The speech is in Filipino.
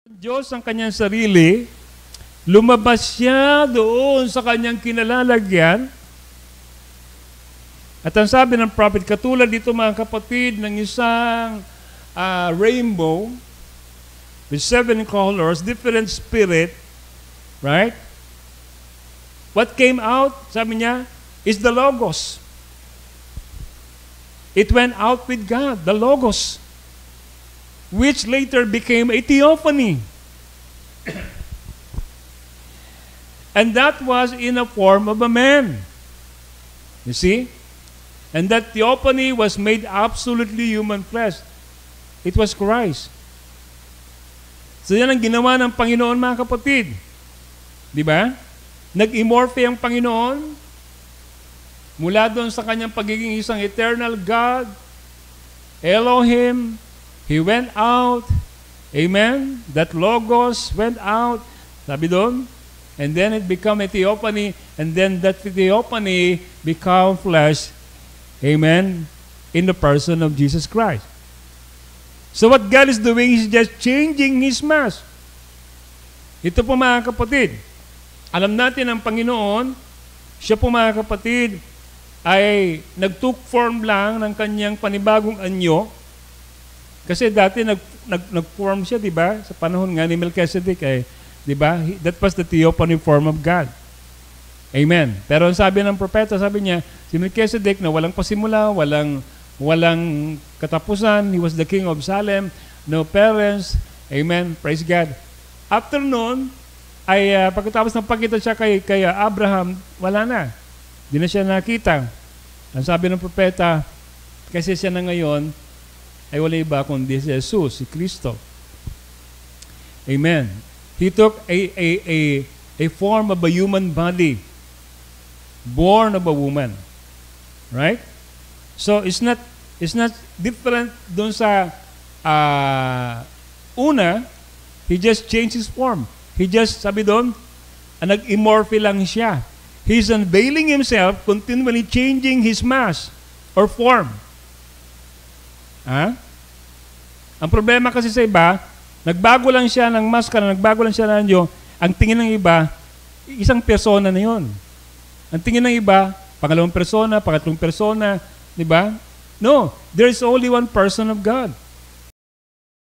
Diyos ang kanyang sarili, lumabas siya doon sa kanyang kinalalagyan. At ang sabi ng prophet, katulad dito mga kapatid ng isang rainbow with 7 colors, different spirit, right? What came out, sabi niya, is the Logos. It went out with God, the Logos, which later became a theophany. And that was in the form of a man. You see? And that theophany was made absolutely human flesh. It was Christ. So yan ang ginawa ng Panginoon, mga kapatid. Di ba? Nag-immorphe ang Panginoon mula doon sa kanyang pagiging isang eternal God, Elohim. He went out. Amen? That Logos went out. Sabi doon. And then it became a theophany. And then that theophany became flesh. Amen? In the person of Jesus Christ. So what God is doing is just changing His mass. Ito po mga kapatid. Alam natin ang Panginoon, siya po mga kapatid, ay nag-took form lang ng kanyang panibagong anyo. Kasi dati nag-form siya, di ba? Sa panahon nga ni Melchizedek, di ba? That was the theophany form of God. Amen. Pero ang sabi ng propeta, sabi niya, si Melchizedek na walang pasimula, walang katapusan, he was the king of Salem, no parents. Amen. Praise God. After noon, ay pagkatapos ng pagkita siya kay Abraham, wala na. Di na siya nakita. Ang sabi ng propeta, kasi siya na ngayon, ay wala iba kundi si Jesus, si Kristo. Amen. He took a form of a human body, born of a woman. Right? So it's not different doon sa una, he just changed his form. He just, sabi doon, nag-immorphe lang siya. He's unveiling himself, continually changing his mass or form. Ang problema kasi sa iba, nagbago lang siya ng maskara, nagbago lang siya ng anyo, ang tingin ng iba, isang persona na yon. Ang tingin ng iba, pangalawang persona, pangatlong persona, di ba? No, there is only one person of God.